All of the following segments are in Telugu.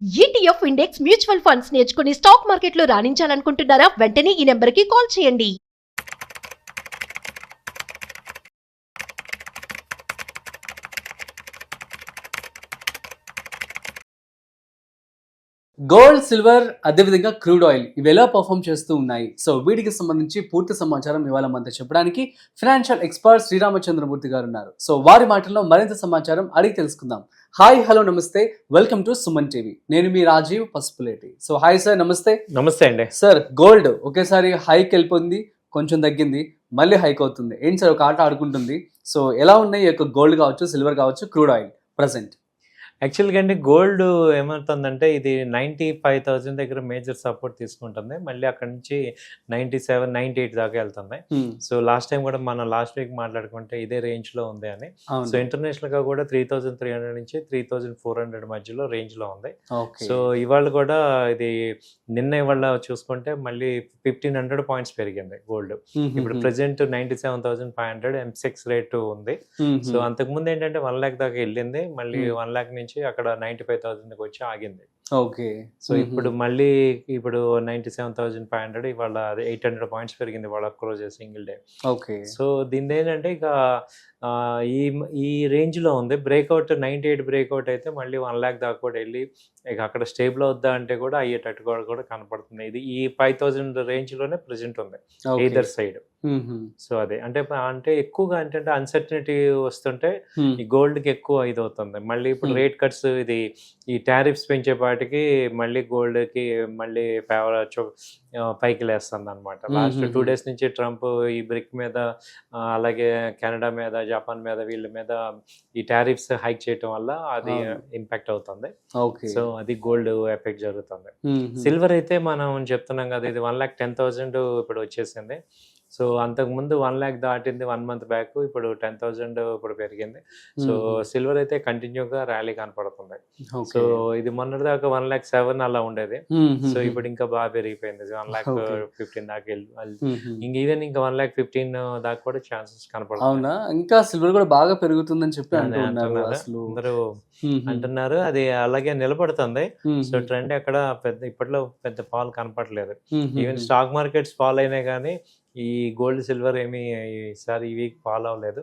ఈటీఎఫ్ ఇండెక్స్ మ్యూచువల్ ఫండ్స్ నేర్చుకుని స్టాక్ మార్కెట్లో రాణించాలనుకుంటున్నారా? వెంటనే ఈ నెంబర్కి కాల్ చేయండి. గోల్డ్, సిల్వర్, అదేవిధంగా క్రూడ్ ఆయిల్ ఇవి ఎలా పర్ఫామ్ చేస్తూ ఉన్నాయి. సో వీటికి సంబంధించి పూర్తి సమాచారం ఇవాళ మనతో చెప్పడానికి ఫైనాన్షియల్ ఎక్స్పర్ట్ శ్రీరామచంద్రమూర్తి గారు ఉన్నారు. సో వారి మాటల్లో మరింత సమాచారం అడిగి తెలుసుకుందాం. హాయ్, హలో, నమస్తే, వెల్కమ్ టు సుమన్ టీవీ. నేను మీ Rajiv Pasupuleti. So hi sir, నమస్తే. నమస్తే అండి. సార్, గోల్డ్ ఒకేసారి హైక్ వెళ్ళిపోయింది, కొంచెం తగ్గింది, మళ్ళీ హైక్ అవుతుంది. ఏంటి సార్, ఒక ఆట ఆడుకుంటుంది. సో ఎలా ఉన్నాయి ఈ యొక్క గోల్డ్ కావచ్చు, సిల్వర్ కావచ్చు, క్రూడ్ ఆయిల్ ప్రజెంట్? యాక్చువల్గా అండి, గోల్డ్ ఏమవుతుందంటే ఇది 95,000 దగ్గర మేజర్ సపోర్ట్ తీసుకుంటుంది. మళ్ళీ అక్కడ నుంచి 97, 98 దాకా వెళ్తుంది. సో లాస్ట్ టైం కూడా మనం లాస్ట్ వీక్ మాట్లాడుకుంటే ఇదే రేంజ్లో ఉంది అని. సో ఇంటర్నేషనల్గా కూడా 3,300 నుంచి 3,400 మధ్యలో రేంజ్లో ఉంది. సో ఇవాళ కూడా ఇది ఇవాళ చూసుకుంటే మళ్ళీ 1,500 పాయింట్స్ పెరిగింది గోల్డ్. ఇప్పుడు ప్రెసెంట్ 97,500 M6 రేటు ఉంది. సో అంతకుముందు ఏంటంటే 1 lakh దాకా వెళ్ళింది, మళ్ళీ 1 lakh నుంచి అక్కడ 95,000కి వచ్చి ఆగింది. ఓకే. సో ఇప్పుడు మళ్ళీ 97,500 ఇవాళ 800 పాయింట్స్ పెరిగింది వాళ్ళ close single day. Okay. So దీని ఏంటంటే ఇక ఈ రేంజ్లో ఉంది. బ్రేక్అవుట్ 98 బ్రేక్అవుట్ అయితే మళ్ళీ 1 lakh దాకా కూడా వెళ్ళి ఇక అక్కడ స్టేబుల్ అవుద్దా అంటే కూడా అయ్యేటట్టు కూడా కనపడుతుంది. ఇది ఈ 5,000 రేంజ్లోనే ప్రెసెంట్ ఉంది ఎయిదర్ సైడ్. సో అదే అంటే ఎక్కువగా ఏంటంటే అన్సర్టనిటీ వస్తుంటే ఈ గోల్డ్కి ఎక్కువ ఇది అవుతుంది. మళ్ళీ ఇప్పుడు రేట్ కట్స్ ఈ టారిఫ్స్ పెంచేపాటికి మళ్ళీ గోల్డ్కి మళ్ళీ పైకి లేస్తుంది అనమాట. లాస్ట్ 2 days నుంచి ట్రంప్ ఈ బ్రిక్ మీద, అలాగే కెనడా మీద, జపాన్ మీద, వీళ్ళ మీద ఈ టారిఫ్స్ హైక్ చేయటం వల్ల అది ఇంపాక్ట్ అవుతుంది. సో అది గోల్డ్ ఎఫెక్ట్ జరుగుతుంది. సిల్వర్ అయితే మనం చెప్తున్నాం కదా, ఇది 1,10,000 ఇప్పుడు వచ్చేసింది. సో అంతకుముందు 1 lakh దాటింది 1 month బ్యాక్, ఇప్పుడు 10,000 ఇప్పుడు పెరిగింది. సో సిల్వర్ అయితే కంటిన్యూగా ర్యాలీ కనపడుతుంది. సో ఇది మొన్నటిదాకా 1,07,000 అలా ఉండేది. సో ఇప్పుడు ఇంకా బాగా పెరిగిపోయింది, 1,15,000 దాకా ఇంక ఈవెన్ ఇంకా 1,15,000 దాకా కూడా ఛాన్సెస్ కనపడుతుంది. అవునా? ఇంకా సిల్వర్ కూడా బాగా పెరుగుతుందని చెప్పి అందరూ అంటున్నారు. అది అలాగే నిలబడుతుంది. సో ట్రెండ్ అక్కడ ఇప్పట్లో పెద్ద ఫాల్ కనపడలేదు. ఈవెన్ స్టాక్ మార్కెట్స్ ఫాల్ అయినాయి కానీ ఈ గోల్డ్, సిల్వర్ ఏమి ఈసారి ఈ వీక్ ఫాలో అవ్వలేదు.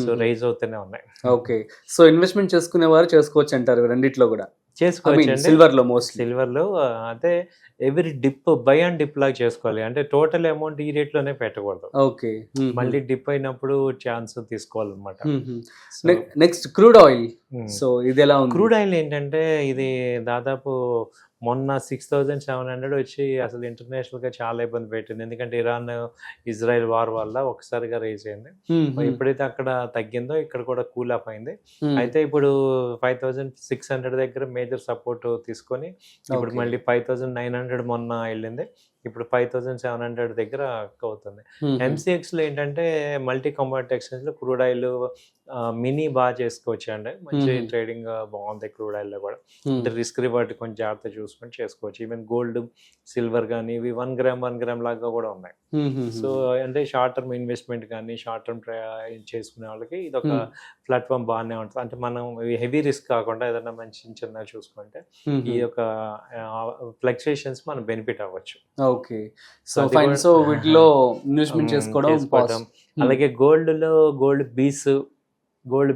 సో రైజ్ అవుతూనే ఉన్నాయి. ఓకే. సో ఇన్వెస్ట్మెంట్ చేసుకునే వారు చేసుకోవచ్చు అంటారు రెండిట్లో కూడా? చేసుకోవచ్చు. సిల్వర్ లో అదే every dip by and dip లాగా చేసుకోవాలి. అంటే టోటల్ అమౌంట్ ఈ రేట్ లోనే పెట్టకూడదు. ఓకే. మళ్ళీ డిప్ అయినప్పుడు ఛాన్స్ తీసుకోవాలన్నమాట. Next crude oil. సో ఇది ఎలా ఉంది? క్రూడ్ ఆయిల్ ఏంటంటే ఇది దాదాపు మొన్న 6,700 వచ్చి అసలు ఇంటర్నేషనల్ గా చాలా ఇబ్బంది పెట్టింది. ఎందుకంటే ఇరాన్, ఇజ్రాయెల్ వార్ వల్ల ఒకసారిగా రేజ్ అయింది. ఎప్పుడైతే అక్కడ తగ్గిందో ఇక్కడ కూడా కూల్ అప్ అయింది. అయితే ఇప్పుడు 5,600 దగ్గర మేజర్ సపోర్ట్ తీసుకొని ఇప్పుడు మళ్ళీ 5,900 మొన్న వెళ్ళింది. ఇప్పుడు 5,700 దగ్గర అవుతుంది. MCX లో ఏంటంటే మల్టీ కమోడిటీ ఎక్స్చేంజ్ లో క్రూడ్ ఆయిల్ మినీ బాగా చేసుకోవచ్చు అండి. మంచి ట్రేడింగ్ బాగుంది క్రూడ్ ఆయిల్ లో కూడా. అంటే రిస్క్ రివార్డ్ కొంచెం జాగ్రత్త చూసుకొని చేసుకోవచ్చు. ఈవెన్ గోల్డ్, సిల్వర్ కానీ ఇవి 1 గ్రామ్ లాగా కూడా ఉన్నాయి. సో అంటే షార్ట్ టర్మ్ ఇన్వెస్ట్మెంట్ కానీ షార్ట్ టర్మ్ చేసుకునే వాళ్ళకి ఇది ఒక ప్లాట్ఫామ్ బాగానే ఉంటుంది. అంటే మనం హెవీ రిస్క్ కాకుండా ఏదైనా మంచి చిన్న చూసుకుంటే ఈ యొక్క ఫ్లక్చుయేషన్స్ మనం బెనిఫిట్ అవ్వచ్చు. ఓకే. So fine. సో వీటిలో ఇన్వెస్ట్మెంట్ చేసుకోవడం. అలాగే గోల్డ్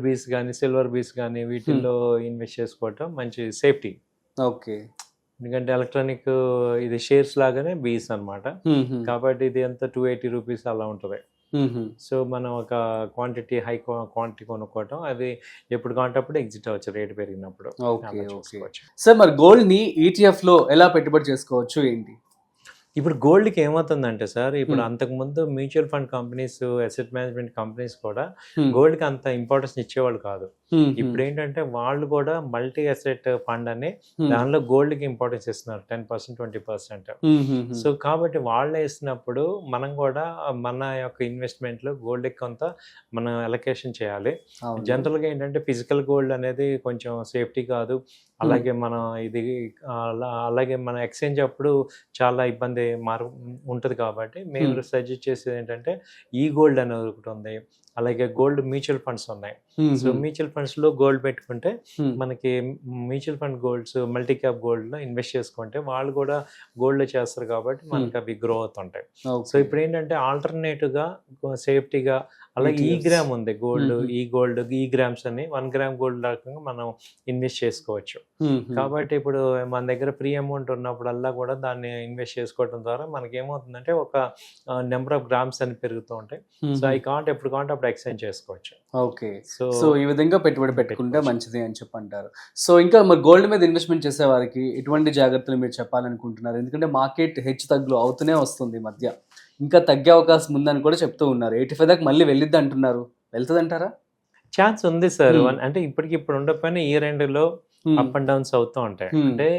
బీస్ కానీ సిల్వర్ బీస్ కానీ వీటిల్లో ఇన్వెస్ట్ చేసుకోవటం మంచి సేఫ్టీ. ఓకే. ఎందుకంటే ఎలక్ట్రానిక్ ఇది షేర్స్ లాగానే బీస్ అన్నమాట. కాబట్టి ఇది ఎంత 280 రూపీస్ అలా ఉంటుంది. సో మనం ఒక హై క్వాంటిటీ కొనుక్కోవటం, అది ఎప్పుడు కాంటప్పుడు ఎగ్జిట్ అవ్వచ్చు రేట్ పెరిగినప్పుడు. సార్ మరి గోల్డ్ ని ETF లో ఎలా పెట్టుబడి చేసుకోవచ్చు ఏంటి? ఇప్పుడు గోల్డ్కి ఏమవుతుందంటే సార్, ఇప్పుడు అంతకుముందు mutual fund companies, asset management companies కూడా గోల్డ్కి అంత ఇంపార్టెన్స్ ఇచ్చేవాళ్ళు కాదు. ఇప్పుడు ఏంటంటే వాళ్ళు కూడా మల్టీ అసెట్ ఫండ్ అని దానిలో గోల్డ్కి ఇంపార్టెన్స్ ఇస్తున్నారు 10%, 20%. సో కాబట్టి వాళ్ళు వేసినప్పుడు మనం కూడా మన యొక్క ఇన్వెస్ట్మెంట్లో గోల్డ్కి కొంత మనం అలొకేషన్ చేయాలి. జనరల్గా ఏంటంటే ఫిజికల్ గోల్డ్ అనేది కొంచెం సేఫ్టీ కాదు. అలాగే అలాగే మన ఎక్స్చేంజ్ అప్పుడు చాలా ఇబ్బంది ఉంటుంది. కాబట్టి మేము సజెస్ట్ చేసేది ఏంటంటే ఈ గోల్డ్ అనేది ఒకటి ఉంది. అలాగే గోల్డ్ మ్యూచువల్ ఫండ్స్ ఉన్నాయి. సో మ్యూచువల్ ఫండ్స్ లో గోల్డ్ పెట్టుకుంటే మనకి mutual fund golds multi cap gold లో ఇన్వెస్ట్ చేసుకుంటే వాళ్ళు కూడా గోల్డ్ చేస్తారు కాబట్టి మనకి అవి గ్రో అవుతుంటాయి. సో ఇప్పుడు ఏంటంటే ఆల్టర్నేటివ్ గా సేఫ్టీగా అలాగే ఈ గ్రామ్ ఉంది గోల్డ్, ఈ గ్రామ్స్ అని 1 గ్రామ్ గోల్డ్ రకంగా మనం ఇన్వెస్ట్ చేసుకోవచ్చు. కాబట్టి ఇప్పుడు మన దగ్గర ఫ్రీ అమౌంట్ ఉన్నప్పుడల్లా కూడా దాన్ని ఇన్వెస్ట్ చేసుకోవడం ద్వారా మనకి ఏమవుతుందంటే ఒక నెంబర్ ఆఫ్ గ్రామ్స్ అని పెరుగుతూ ఉంటాయి. సో అవి కాంటే ఎప్పుడు కాంటే అప్పుడు ఎక్స్చేంజ్ చేసుకోవచ్చు. ఓకే, సో ఈ విధంగా పెట్టుబడి పెట్టుకుంటే మంచిది అని చెప్పి అంటారు. సో ఇంకా మరి గోల్డ్ మీద ఇన్వెస్ట్మెంట్ చేసే వారికి ఎటువంటి జాగ్రత్తలు మీరు చెప్పాలనుకుంటున్నారు? ఎందుకంటే మార్కెట్ హెచ్చు తగ్గులు అవుతూనే వస్తుంది, ఈ మధ్య ఇంకా తగ్గే అవకాశం ఉందని కూడా చెప్తూ ఉన్నారు. 85 దాకా మళ్ళీ వెళ్ళిద్ది అంటున్నారు, వెళ్తుంది అంటారా? ఛాన్స్ ఉంది సార్. అంటే ఇప్పుడు ఉండకపోయినా ఈ రెండులో అప్ అండ్ డౌన్స్ అవుతూ ఉంటాయి. అంటే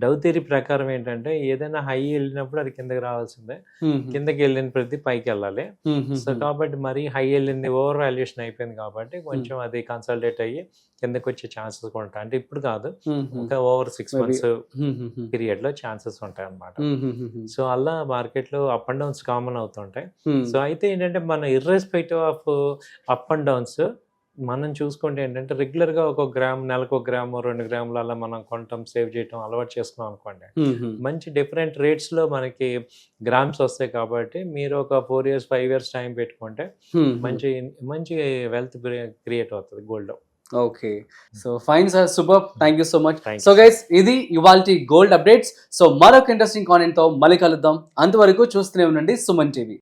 డౌ థియరీ ప్రకారం ఏంటంటే ఏదైనా హై వెళ్ళినప్పుడు అది కిందకి రావాల్సిందే, కిందకి వెళ్ళిన ప్రతి పైకి వెళ్ళాలి. సో కాబట్టి మరి హై వెళ్ళింది ఓవర్ వాల్యుయేషన్ అయిపోయింది కాబట్టి కొంచెం అది కన్సల్టేట్ అయ్యి కిందకి వచ్చే ఛాన్సెస్ కూడా ఉంటాయి. అంటే ఇప్పుడు కాదు, ఇంకా ఓవర్ 6 months పీరియడ్ లో ఛాన్సెస్ ఉంటాయి అన్నమాట. సో అలా మార్కెట్ లో అప్ అండ్ డౌన్స్ కామన్ అవుతుంటాయి. సో అయితే ఏంటంటే మన irrespective of up and downs మనం చూసుకుంటే ఏంటంటే రెగ్యులర్గా ఒక గ్రామ్, నెలకు 1 గ్రాము 2 గ్రాములు అలా మనం కొనటం సేవ్ చేయటం అలవాటు చేసుకున్నాం అనుకోండి, మంచి డిఫరెంట్ రేట్స్లో మనకి గ్రామ్స్ వస్తాయి. కాబట్టి మీరు ఒక 4 years 5 years టైం పెట్టుకుంటే మంచి మంచి వెల్త్ క్రియేట్ అవుతుంది గోల్డ్లో. Okay, so fine sir, super, thank you so much. So guys, ఇది ఇవాల్టి గోల్డ్ అప్డేట్స్. సో మరొక ఇంట్రెస్టింగ్ కాంటెంట్ తో మళ్ళీ కలుద్దాం. అంతవరకు చూస్తూనే ఉండండి సుమన్ టీవీ.